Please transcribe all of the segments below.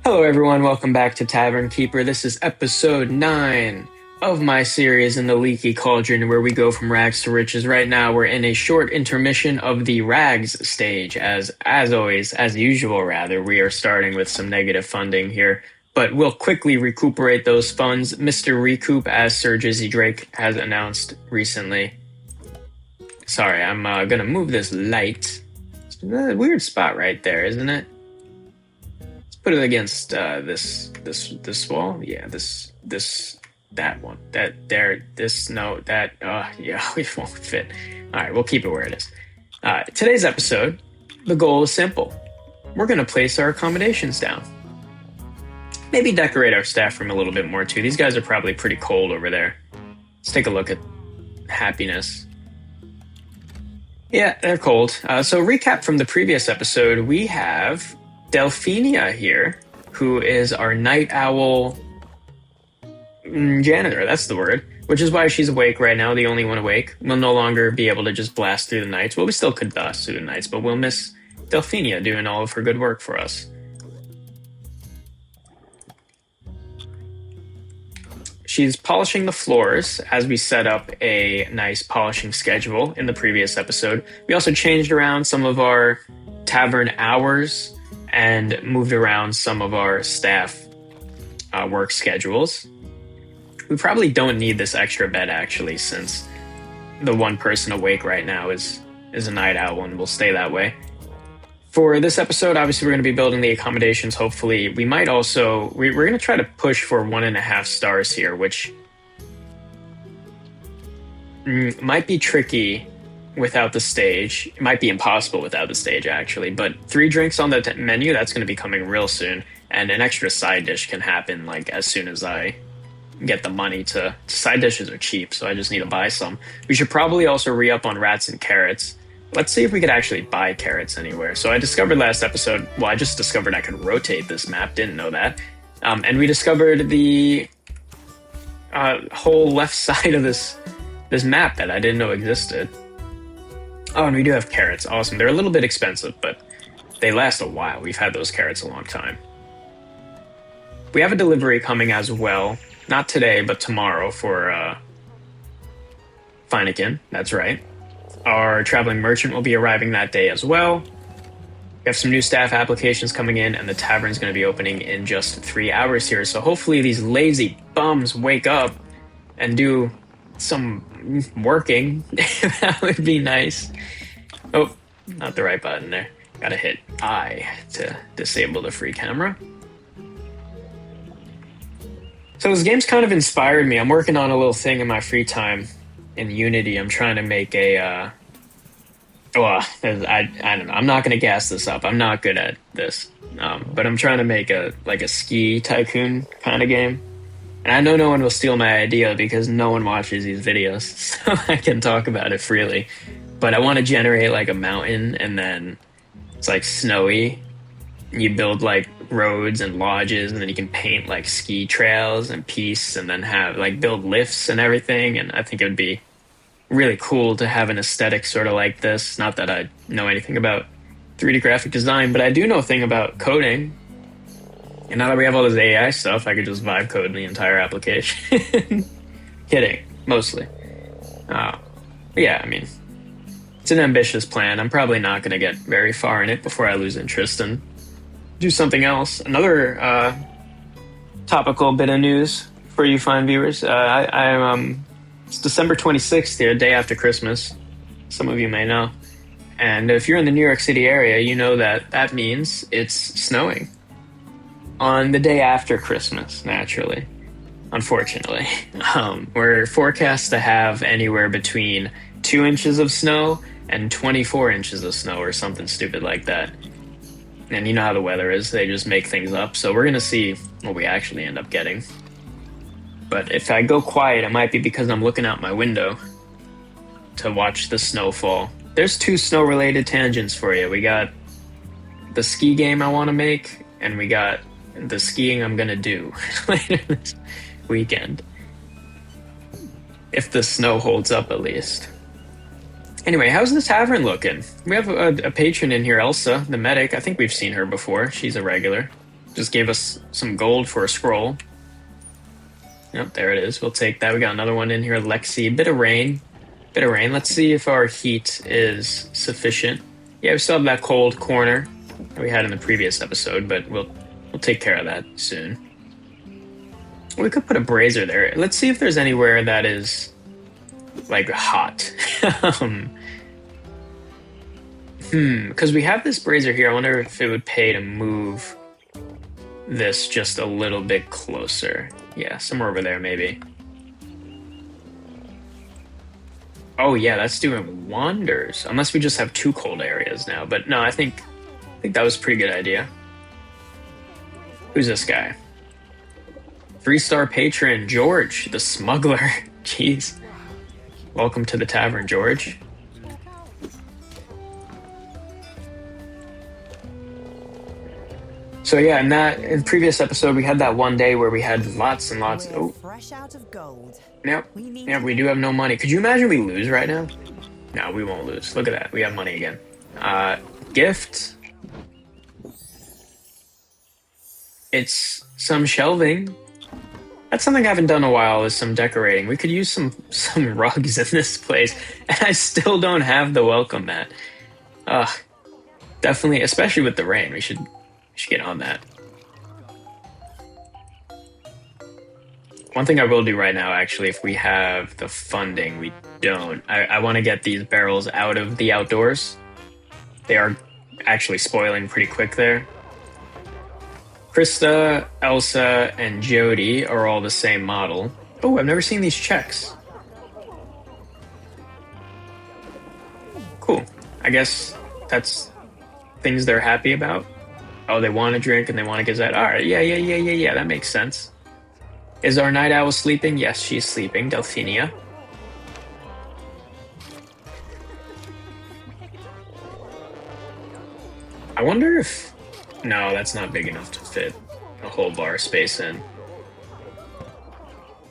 Hello, everyone. Welcome back to Tavern Keeper. This is episode 9 of my series in the Leaky Cauldron, where we go from rags to riches. Right now, we're in a short intermission of the rags stage. As always, as usual, rather, we are starting with some negative funding here, but we'll quickly recuperate those funds. Mr. Recoup, as Sir Jizzy Drake has announced recently. Sorry, I'm gonna move this light. It's a weird spot right there, isn't it? Put it against this wall. Yeah, that one. That there. This no. That. Yeah, we won't fit. All right, we'll keep it where it is. Today's episode, the goal is simple. We're gonna place our accommodations down. Maybe decorate our staff room a little bit more too. These guys are probably pretty cold over there. Let's take a look at happiness. Yeah, they're cold. So recap from the previous episode, we have Delphinia here, who is our night owl janitor, that's the word, which is why she's awake right now, the only one awake. We'll no longer be able to just blast through the nights. Well, we still could blast through the nights, but we'll miss Delphinia doing all of her good work for us. She's polishing the floors as we set up a nice polishing schedule in the previous episode. We also changed around some of our tavern hours and moved around some of our staff work schedules. We probably don't need this extra bed, actually, since the one person awake right now is a night owl and will stay that way. For this episode, obviously, we're going to be building the accommodations, hopefully. We might also... We're going to try to push for 1.5 stars here, which might be tricky without the stage. It might be impossible without the stage, actually. But 3 drinks on the menu, that's going to be coming real soon. And an extra side dish can happen, like, as soon as I get the money to... Side dishes are cheap, so I just need to buy some. We should probably also re-up on rats and carrots. Let's see if we could actually buy carrots anywhere. So I discovered last episode... Well, I just discovered I could rotate this map. Didn't know that. And we discovered the whole left side of this map that I didn't know existed. Oh, and we do have carrots. Awesome. They're a little bit expensive, but they last a while. We've had those carrots a long time. We have a delivery coming as well. Not today, but tomorrow for Feineken. That's right. Our traveling merchant will be arriving that day as well. We have some new staff applications coming in, and the tavern's going to be opening in just 3 hours here. So hopefully these lazy bums wake up and do some working. That would be nice. Oh, not the right button there. Gotta hit I to disable the free camera. So this game's kind of inspired me. I'm working on a little thing in my free time in Unity. I'm trying to make a I don't know. I'm not going to gas this up. I'm not good at this. But I'm trying to make a ski tycoon kind of game. And I know no one will steal my idea because no one watches these videos, so I can talk about it freely. But I want to generate like a mountain, and then it's like snowy. You build like roads and lodges, and then you can paint like ski trails and pistes, and then have like build lifts and everything. And I think it would be really cool to have an aesthetic sort of like this. Not that I know anything about 3D graphic design, but I do know a thing about coding. And now that we have all this AI stuff, I could just vibe code the entire application. Kidding, mostly. Yeah, I mean, it's an ambitious plan. I'm probably not going to get very far in it before I lose interest and do something else. Another topical bit of news for you fine viewers. It's December 26th here, day after Christmas. Some of you may know. And if you're in the New York City area, you know that means it's snowing. On the day after Christmas, naturally. Unfortunately. We're forecast to have anywhere between 2 inches of snow and 24 inches of snow or something stupid like that. And you know how the weather is, they just make things up. So we're going to see what we actually end up getting. But if I go quiet, it might be because I'm looking out my window to watch the snow fall. There's 2 snow-related tangents for you. We got the ski game I want to make, and we got the skiing I'm going to do later this weekend. If the snow holds up, at least. Anyway, how's the tavern looking? We have a patron in here, Elsa, the medic. I think we've seen her before. She's a regular. Just gave us some gold for a scroll. Yep, there it is. We'll take that. We got another one in here. Lexi. Bit of rain. Bit of rain. Let's see if our heat is sufficient. Yeah, we still have that cold corner that we had in the previous episode, but we'll take care of that soon. We could put a brazier there. Let's see if there's anywhere that is like hot. Because we have this brazier here. I wonder if it would pay to move this just a little bit closer. Yeah, somewhere over there maybe. Oh yeah, that's doing wonders. Unless we just have two cold areas now. But no, I think that was a pretty good idea. Who's this guy? 3-star patron, George, the smuggler. Jeez. Welcome to the tavern, George. So yeah, in the previous episode, we had that one day where we had lots and lots. Oh, fresh out of gold. Yep. Yeah, we do have no money. Could you imagine we lose right now? No, we won't lose. Look at that. We have money again. Gift. It's some shelving. That's something I haven't done in a while, is some decorating. We could use some rugs in this place, and I still don't have the welcome mat. Definitely, especially with the rain, we should get on that. One thing I will do right now, actually, if we have the funding, we don't. I want to get these barrels out of the outdoors. They are actually spoiling pretty quick there. Krista, Elsa, and Jody are all the same model. Oh, I've never seen these checks. Cool. I guess that's things they're happy about. Oh, they want to drink and they want to get that. All right, yeah, that makes sense. Is our night owl sleeping? Yes, she's sleeping. Delphinia. I wonder if... No, that's not big enough to fit a whole bar space in.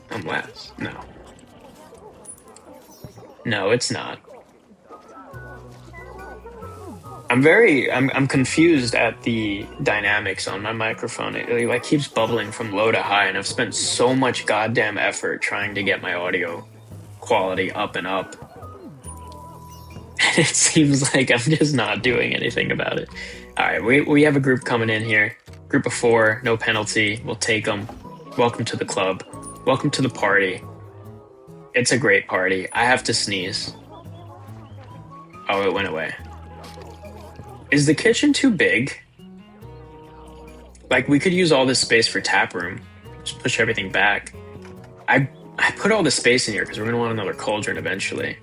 Unless... No. No, it's not. I'm confused at the dynamics on my microphone. It like keeps bubbling from low to high, and I've spent so much goddamn effort trying to get my audio quality up and up. And it seems like I'm just not doing anything about it. All right, we have a group coming in here. Group of 4, no penalty. We'll take them. Welcome to the club. Welcome to the party. It's a great party. I have to sneeze. Oh, it went away. Is the kitchen too big? Like, we could use all this space for tap room. Just push everything back. I put all the space in here because we're going to want another cauldron eventually.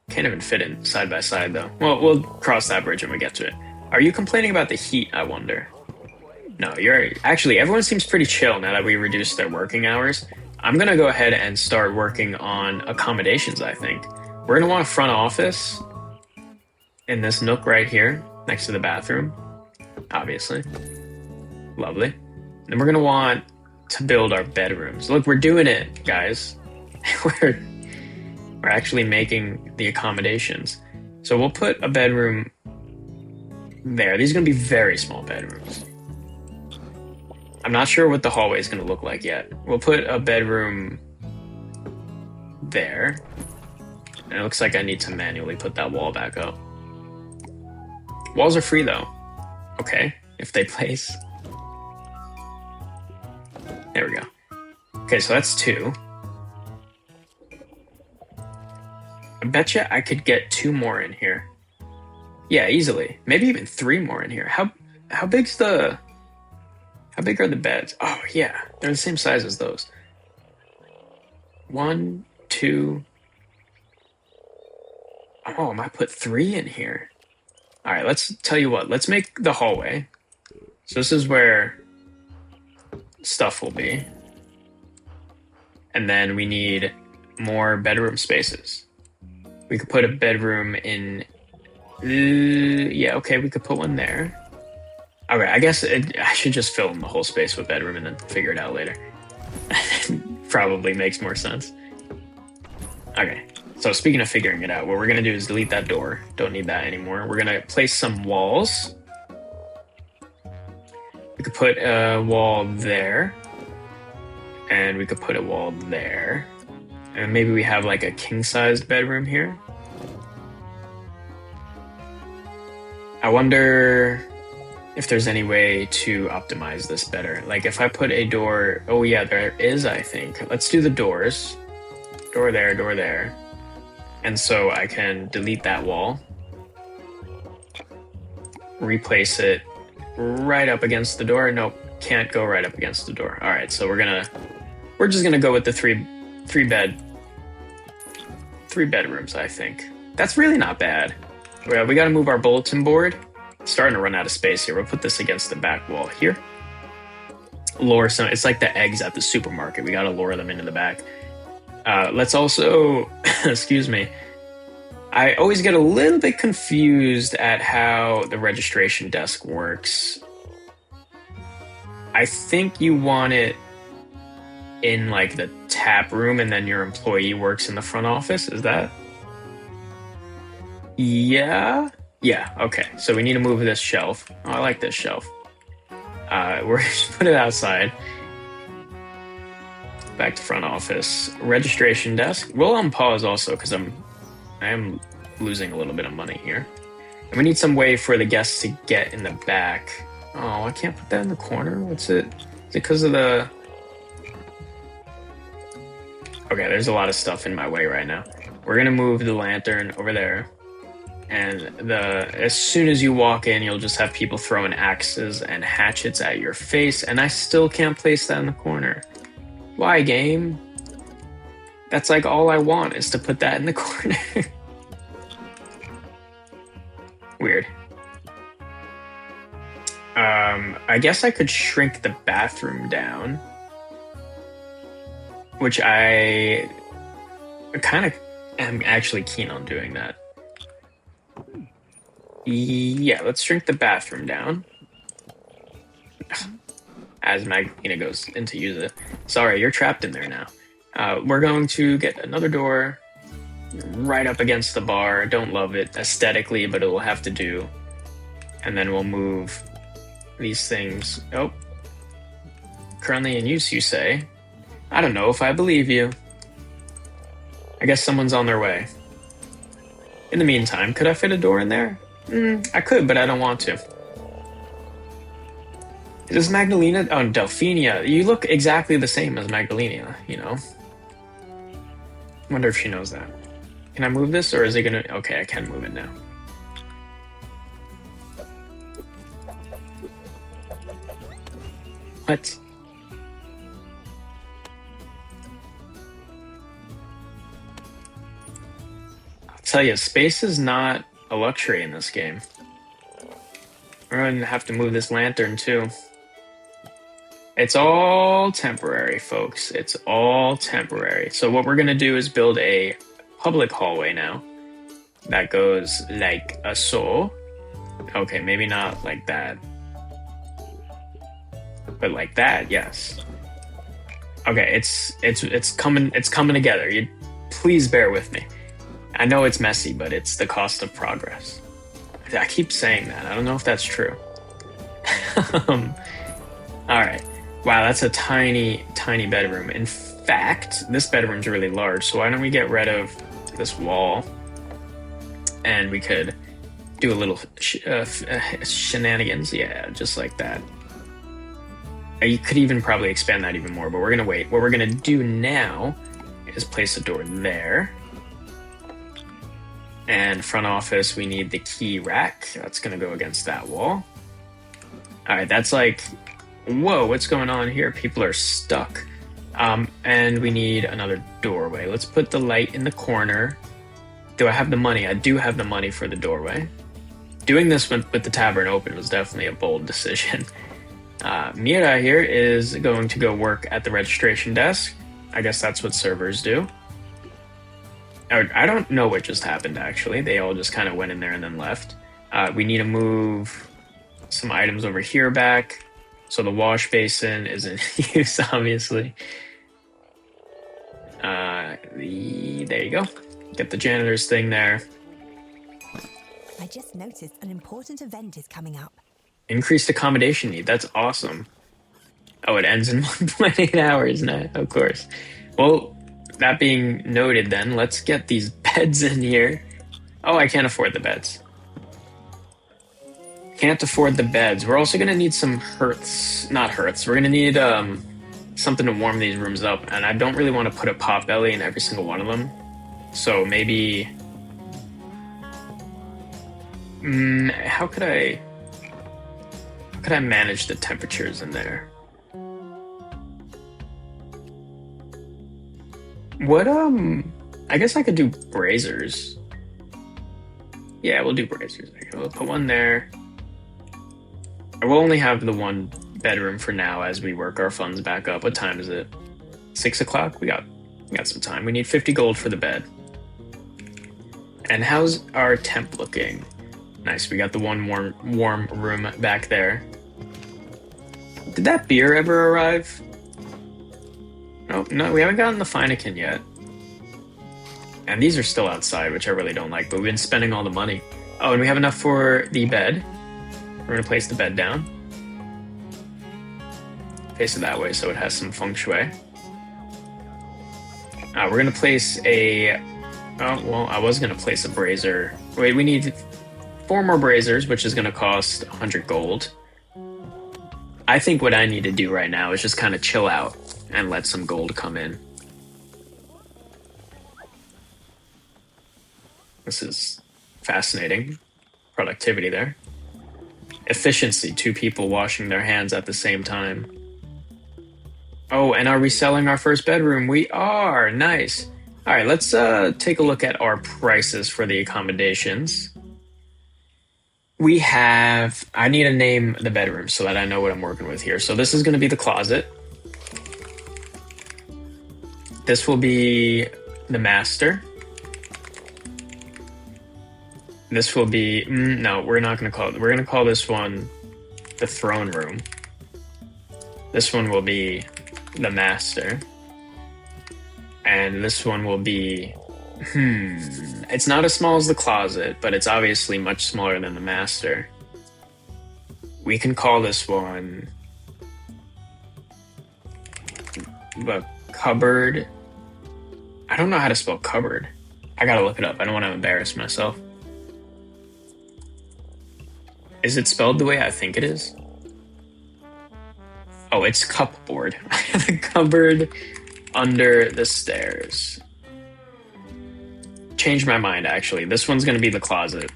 Can't even fit in side by side, though. Well, we'll cross that bridge when we get to it. Are you complaining about the heat, I wonder? No, you're... Actually, everyone seems pretty chill now that we reduced their working hours. I'm going to go ahead and start working on accommodations, I think. We're going to want a front office in this nook right here, next to the bathroom, obviously. Lovely. Then we're going to want to build our bedrooms. Look, we're doing it, guys. We're actually making the accommodations. So we'll put a bedroom there. These are going to be very small bedrooms. I'm not sure what the hallway is going to look like yet. We'll put a bedroom there. And it looks like I need to manually put that wall back up. Walls are free, though. Okay, if they place. There we go. Okay, so that's 2. I betcha I could get 2 more in here. Yeah, easily. Maybe even 3 more in here. How big's the... How big are the beds? Oh, yeah. They're the same size as those. 1, 2... Oh, I might put 3 in here. All right, let's tell you what. Let's make the hallway. So this is where stuff will be. And then we need more bedroom spaces. We could put a bedroom in... yeah, okay, we could put one there. Okay, I guess I should just fill in the whole space with bedroom and then figure it out later. Probably makes more sense. Okay. So speaking of figuring it out, what we're going to do is delete that door. Don't need that anymore. We're going to place some walls. We could put a wall there, and we could put a wall there. And maybe we have like a king-sized bedroom here. I wonder if there's any way to optimize this better. Like if I put a door, oh yeah, there is, I think. Let's do the doors. Door there, door there. And so I can delete that wall, replace it right up against the door. Nope, can't go right up against the door. All right, so we're just gonna go with the three bedrooms, I think. That's really not bad. We gotta move our bulletin board. Starting to run out of space here. We'll put this against the back wall here. Lure some, it's like the eggs at the supermarket. We gotta lure them into the back. Let's also, excuse me, I always get a little bit confused at how the registration desk works. I think you want it in like the tap room and then your employee works in the front office. Is that? Yeah. Yeah, okay. So we need to move this shelf. Oh, I like this shelf. We're just put it outside. Back to front office. Registration desk. We'll unpause also because I am losing a little bit of money here. And we need some way for the guests to get in the back. Oh, I can't put that in the corner. What's it? Is it because of the... Okay, there's a lot of stuff in my way right now. We're gonna move the lantern over there. And as soon as you walk in, you'll just have people throwing axes and hatchets at your face, and I still can't place that in the corner. Why, game? That's like all I want is to put that in the corner. Weird. I guess I could shrink the bathroom down, which I kind of am actually keen on doing that. Yeah, let's shrink the bathroom down. As Magdalena goes in to use it. Sorry, you're trapped in there now. We're going to get another door right up against the bar. Don't love it aesthetically, but it will have to do. And then we'll move these things. Oh. Currently in use, you say? I don't know if I believe you. I guess someone's on their way. In the meantime, could I fit a door in there? I could, but I don't want to. Is Magdalena? Oh, Delphina. You look exactly the same as Magdalena, you know? Wonder if she knows that. Can I move this, or is it gonna... Okay, I can move it now. What? I'll tell you, space is not a luxury in this game. We're going to have to move this lantern too. It's all temporary, folks. It's all temporary. So what we're going to do is build a public hallway now that goes like a so. Okay, maybe not like that. But like that, yes. Okay, it's coming together. You please bear with me. I know it's messy, but it's the cost of progress. I keep saying that. I don't know if that's true. All right. Wow, that's a tiny, tiny bedroom. In fact, this bedroom's really large, so why don't we get rid of this wall? And we could do a little shenanigans. Yeah, just like that. You could even probably expand that even more, but we're going to wait. What we're going to do now is place a door there. And front office, we need the key rack. That's going to go against that wall. All right, that's like, whoa, what's going on here? People are stuck. And we need another doorway. Let's put the light in the corner. Do I have the money? I do have the money for the doorway. Doing this with the tavern open was definitely a bold decision. Mira here is going to go work at the registration desk. I guess that's what servers do. I don't know what just happened, actually. They all just kind of went in there and then left. We need to move some items over here back. So the wash basin is in use, obviously. There you go. Get the janitor's thing there. I just noticed an important event is coming up. Increased accommodation need. That's awesome. Oh, it ends in 1.8 hours now, of course. Well, that being noted, then let's get these beds in here. Oh, I can't afford the beds. Can't afford the beds. We're also gonna need some hearths, not hearths. We're gonna need something to warm these rooms up, and I don't really want to put a pot belly in every single one of them. So maybe, how could I manage the temperatures in there? What I guess I could do braziers. Yeah, we'll do braziers. Okay, we'll put one there. I will only have the one bedroom for now as we work our funds back up. What time is it? 6 o'clock? We got some time. We need 50 gold for the bed. And how's our temp looking? Nice, we got the one warm room back there. Did that beer ever arrive? Oh, no, we haven't gotten the Feineken yet. And these are still outside, which I really don't like, but we've been spending all the money. Oh, and we have enough for the bed. We're gonna place the bed down. Face it that way so it has some feng shui. We're gonna place a... Oh, well, I was gonna place a brazier. Wait, we need 4 more braziers, which is gonna cost 100 gold. I think what I need to do right now is just kind of chill out and let some gold come in. This is fascinating. Productivity there. Efficiency, 2 people washing their hands at the same time. Oh, and are we selling our first bedroom? We are! Nice. All right, let's take a look at our prices for the accommodations. We have... I need to name the bedroom so that I know what I'm working with here. So this is going to be the closet. This will be the master. This will be... no, we're not going to call it... We're going to call this one the throne room. This one will be the master. And this one will be... It's not as small as the closet, but it's obviously much smaller than the master. We can call this one... the cupboard. I don't know how to spell cupboard. I gotta look it up. I don't want to embarrass myself. Is it spelled the way I think it is? Oh, it's cupboard. The cupboard under the stairs. Changed my mind, actually. This one's going to be the closet.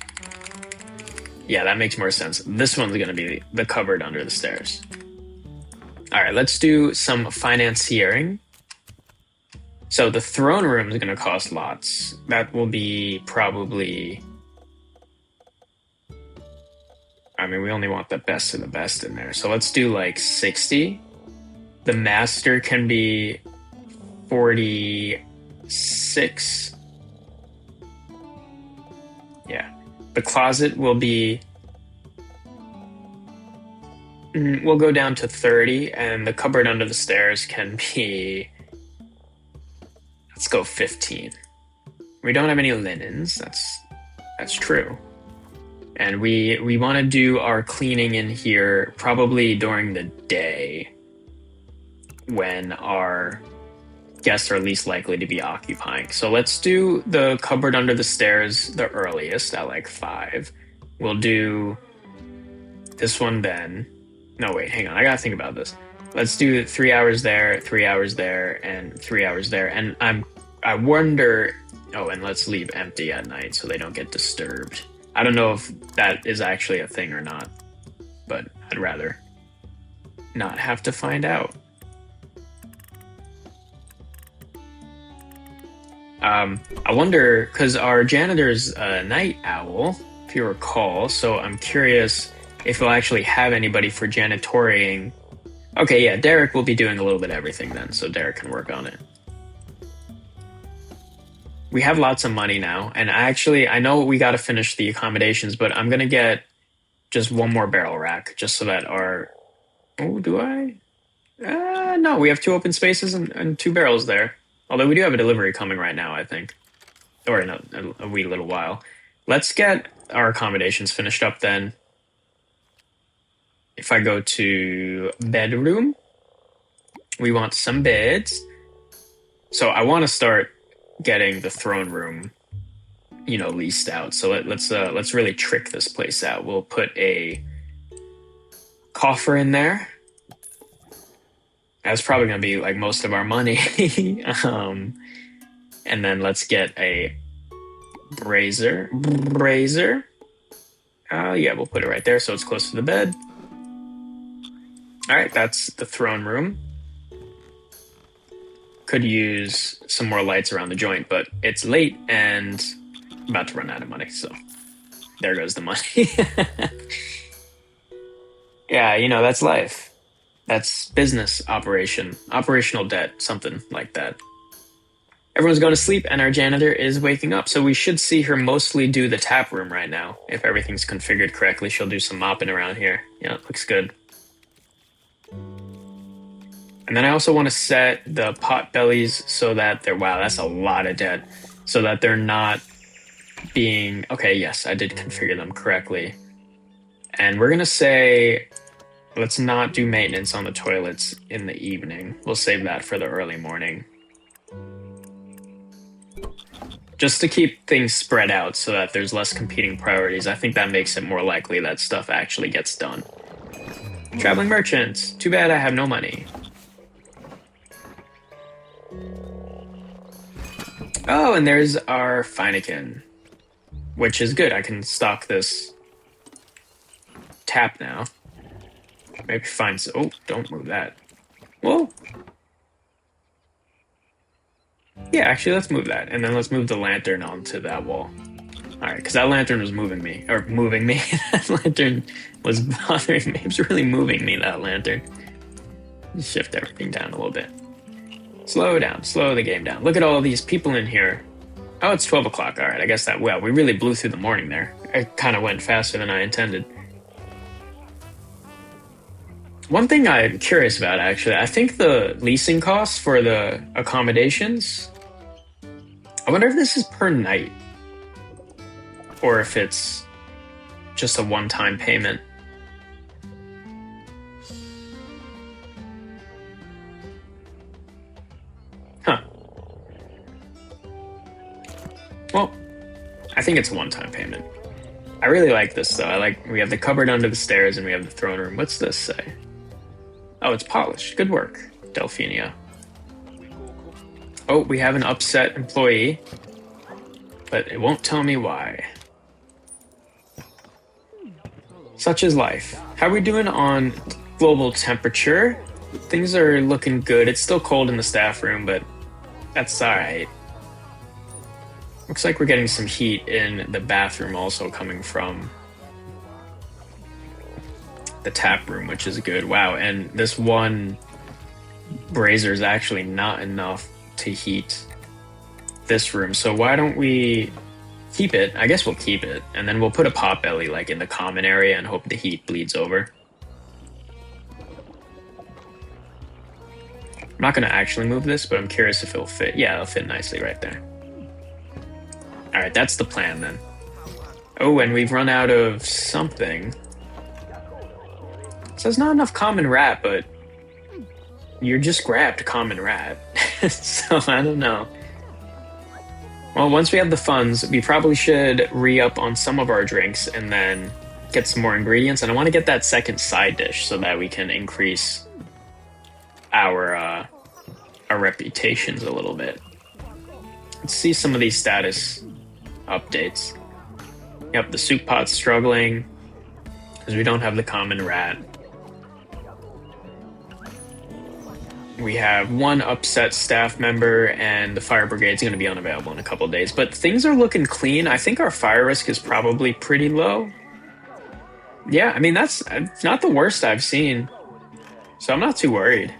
Yeah, that makes more sense. This one's going to be the cupboard under the stairs. All right, let's do some financiering. So the throne room is going to cost lots. That will be probably... I mean, we only want the best of the best in there. So let's do like 60. The master can be 46. Yeah. The closet will be... we'll go down to 30, and the cupboard under the stairs can be... let's go 15. We don't have any linens. That's true. And we want to do our cleaning in here probably during the day when our guests are least likely to be occupying. So let's do the cupboard under the stairs the earliest at like 5. We'll do this one then. No, wait, hang on. I gotta think about this. Let's do 3 hours there, 3 hours there, and 3 hours there. And I wonder... oh, and let's leave empty at night so they don't get disturbed. I don't know if that is actually a thing or not, but I'd rather not have to find out. I wonder, because our janitor's a night owl, if you recall, so I'm curious if we'll actually have anybody for janitoring. Okay, yeah, Derek will be doing a little bit of everything then, so Derek can work on it. We have lots of money now, and I know we got to finish the accommodations, but I'm going to get just one more barrel rack, just so that our... oh, do I? No, we have 2 open spaces and 2 barrels there. Although we do have a delivery coming right now, I think. Or in a wee little while. Let's get our accommodations finished up then. If I go to bedroom, we want some beds. So I want to start getting the throne room, leased out. So let's really trick this place out. We'll put a coffer in there. That's probably gonna be like most of our money. um, and then let's get a brazier. Brazier. Yeah, we'll put it right there so it's close to the bed. All right, that's the throne room. Could use some more lights around the joint, but it's late and I'm about to run out of money, so there goes the money. Yeah, that's life. That's business operation, operational debt, something like that. Everyone's going to sleep and our janitor is waking up, so we should see her mostly do the tap room right now. If everything's configured correctly, she'll do some mopping around here. Yeah, it looks good. And then I also want to set the pot bellies so that they're, wow, that's a lot of debt. So that they're not being, okay, yes, I did configure them correctly. And we're going to say, let's not do maintenance on the toilets in the evening. We'll save that for the early morning. Just to keep things spread out so that there's less competing priorities. I think that makes it more likely that stuff actually gets done. Traveling merchants. Too bad I have no money. Oh, and there's our Feineken, which is good. I can stock this tap now. Maybe find some... Oh, don't move that. Whoa. Yeah, actually, let's move that. And then let's move the lantern onto that wall. All right, because that lantern was moving me. Or moving me. That lantern was bothering me. It was really moving me, that lantern. Shift everything down a little bit. Slow down. Slow the game down. Look at all these people in here. Oh, it's 12 o'clock. All right, I guess that... Well, we really blew through the morning there. It kind of went faster than I intended. One thing I'm curious about, actually, I think the leasing costs for the accommodations, I wonder if this is per night or if it's just a one-time payment. Huh. Well, I think it's a one-time payment. I really like this, though. We have the cupboard under the stairs and we have the throne room. What's this say? Oh, it's polished. Good work, Delphinia. Oh, we have an upset employee, but it won't tell me why. Such is life. How are we doing on global temperature? Things are looking good. It's still cold in the staff room, but that's alright. Looks like we're getting some heat in the bathroom also coming from the tap room, which is good. Wow, and this one brazier is actually not enough to heat this room. So why don't we keep it? I guess we'll keep it, and then we'll put a pot belly like in the common area and hope the heat bleeds over. I'm not going to actually move this, but I'm curious if it'll fit. Yeah, it'll fit nicely right there. All right, that's the plan then. Oh, and we've run out of something. So there's not enough common rat, but you just grabbed common rat. So I don't know. Well, once we have the funds, we probably should re-up on some of our drinks and then get some more ingredients. And I want to get that second side dish so that we can increase our reputations a little bit. Let's see some of these status updates. Yep, the soup pot's struggling because we don't have the common rat. We have one upset staff member, and the fire brigade's going to be unavailable in a couple of days. But things are looking clean. I think our fire risk is probably pretty low. Yeah, I mean, that's not the worst I've seen. So I'm not too worried.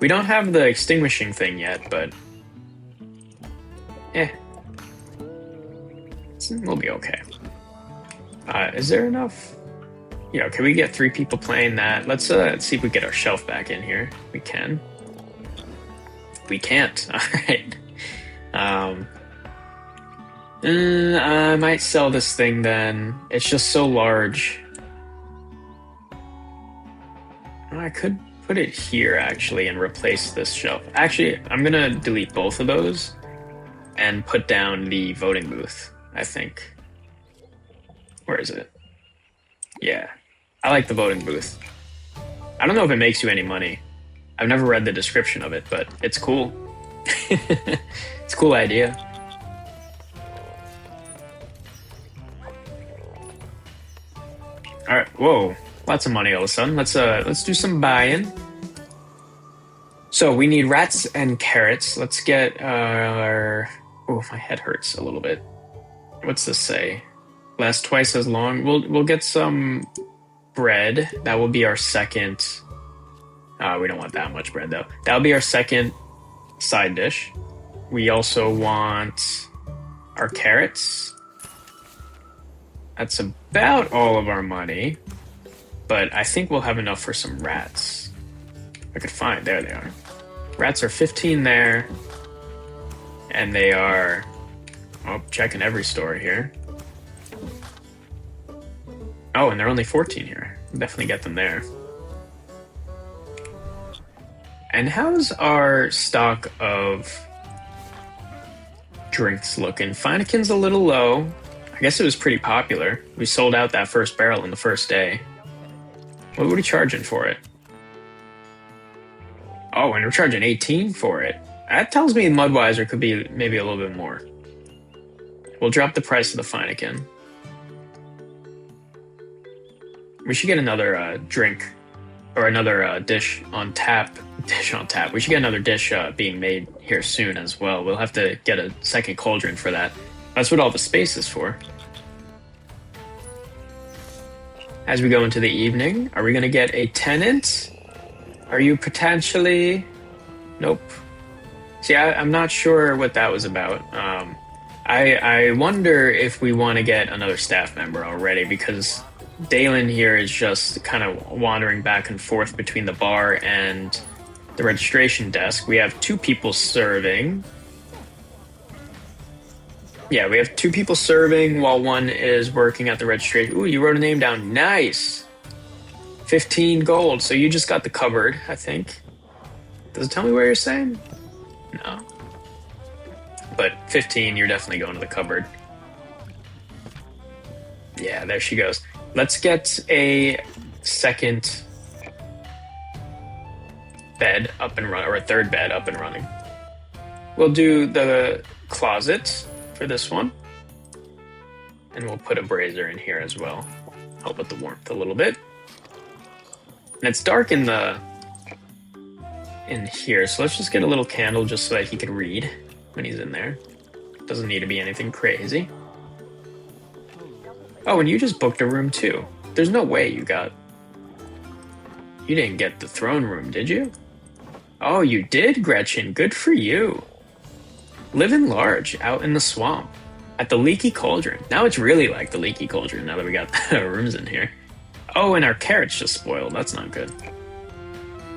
We don't have the extinguishing thing yet, but... we'll be okay. Is there enough? Yeah, can we get 3 people playing that? Let's see if we get our shelf back in here. We can. We can't. All right. I might sell this thing then. It's just so large. I could put it here actually and replace this shelf. Actually, I'm gonna delete both of those and put down the voting booth, I think. Where is it? Yeah. I like the voting booth. I don't know if it makes you any money. I've never read the description of it, but it's cool. It's a cool idea. All right, whoa, lots of money all of a sudden. Let's do some buying. So we need rats and carrots. Let's get our. Oh, my head hurts a little bit. What's this say? Lasts twice as long. We'll get some bread. That will be our second. We don't want that much bread though. That'll be our second side dish. We also want our carrots. That's about all of our money, but I think we'll have enough for some rats. I could find, there they are. Rats are 15 there, and they are, oh, checking every store here. Oh, and they're only 14 here. We'll definitely get them there. And how's our stock of drinks looking? Feineken's a little low. I guess it was pretty popular. We sold out that first barrel in the first day. What were we charging for it? Oh, and we're charging 18 for it. That tells me Mudweiser could be maybe a little bit more. We'll drop the price of the Feineken. We should get another drink or another dish on tap. Dish on tap. We should get another dish being made here soon as well. We'll have to get a second cauldron for that. That's what all the space is for. As we go into the evening, are we going to get a tenant? Are you potentially... Nope. See, I'm not sure what that was about. I wonder if we want to get another staff member already, because Dalen here is just kind of wandering back and forth between the bar and the registration desk. We have 2 people serving. Yeah, we have 2 people serving while one is working at the registration. Ooh, you wrote a name down. Nice. 15 gold. So you just got the cupboard, I think. Does it tell me where you're staying? No. But 15, you're definitely going to the cupboard. Yeah, there she goes. Let's get a second bed up and running, or a third bed up and running. We'll do the closet for this one. And we'll put a brazier in here as well. Help with the warmth a little bit. And it's dark in here, so let's just get a little candle just so that he can read when he's in there. Doesn't need to be anything crazy. Oh, and you just booked a room too. There's no way you didn't get the throne room, did you? Oh, you did, Gretchen. Good for you. Living large out in the swamp at the Leaky Cauldron. Now it's really like the Leaky Cauldron now that we got rooms in here. Oh, and our carrots just spoiled. That's not good.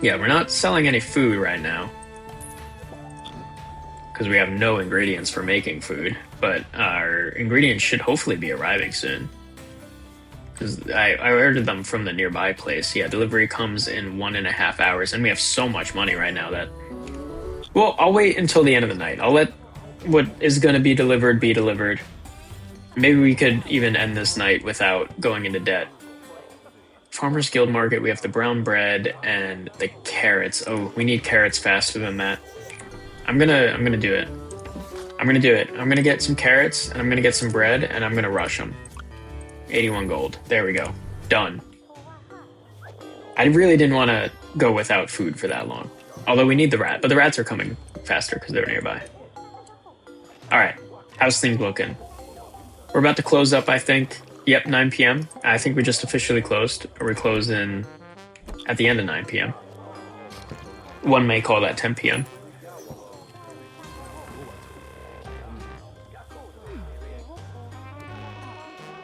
Yeah, we're not selling any food right now because we have no ingredients for making food, but our ingredients should hopefully be arriving soon. Because I ordered them from the nearby place. Yeah, delivery comes in 1.5 hours, and we have so much money right now that... Well, I'll wait until the end of the night. I'll let what is going to be delivered be delivered. Maybe we could even end this night without going into debt. Farmers Guild Market, we have the brown bread and the carrots. Oh, we need carrots faster than that. I'm gonna do it. I'm gonna get some carrots, and I'm gonna get some bread, and I'm gonna rush them. 81 gold. There we go. Done. I really didn't want to go without food for that long. Although we need the rat, but the rats are coming faster because they're nearby. Alright, how's things looking? We're about to close up, I think. Yep, 9 p.m. I think we just officially closed. Or we closed in at the end of 9 p.m. One may call that 10 p.m.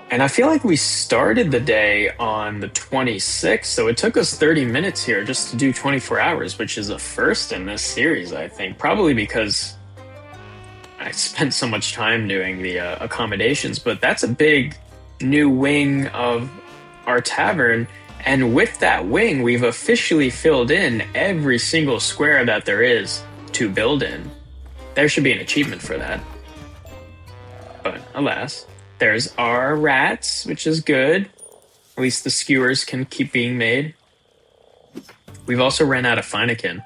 And I feel like we started the day on the 26th, so it took us 30 minutes here just to do 24 hours, which is a first in this series, I think. Probably because I spent so much time doing the accommodations, but that's a big new wing of our tavern, And with that wing, we've officially filled in every single square that there is to build in. There should be an achievement for that. But alas, there's our rats, which is good. At least the skewers can keep being made. We've also ran out of Finikin,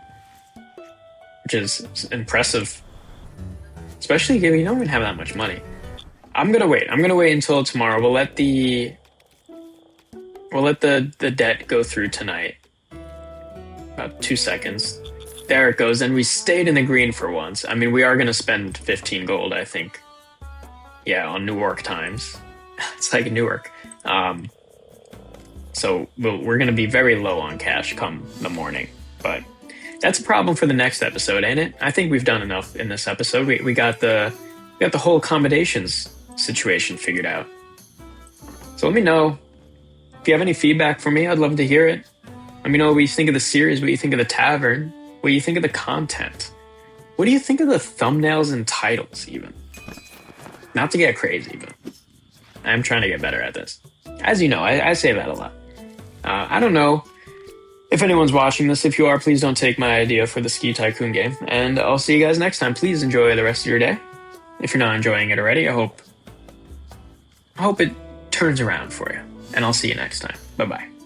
which is impressive. Especially given we don't even have that much money. I'm gonna wait. I'm gonna wait until tomorrow. We'll let the debt go through tonight. About 2 seconds. There it goes, and we stayed in the green for once. I mean, we are gonna spend 15 gold, I think. Yeah, on Newark times. It's like Newark. So we're gonna be very low on cash come the morning, but that's a problem for the next episode, ain't it? I think we've done enough in this episode. We got the whole accommodations situation figured out. So let me know if you have any feedback for me. I'd love to hear it. Let me know what you think of the series, what you think of the tavern, what you think of the content. What do you think of the thumbnails and titles, even? Not to get crazy, but I'm trying to get better at this. As you know, I say that a lot. I don't know if anyone's watching this. If you are, please don't take my idea for the Ski Tycoon game. And I'll see you guys next time. Please enjoy the rest of your day. If you're not enjoying it already, I hope it turns around for you. And I'll see you next time. Bye-bye.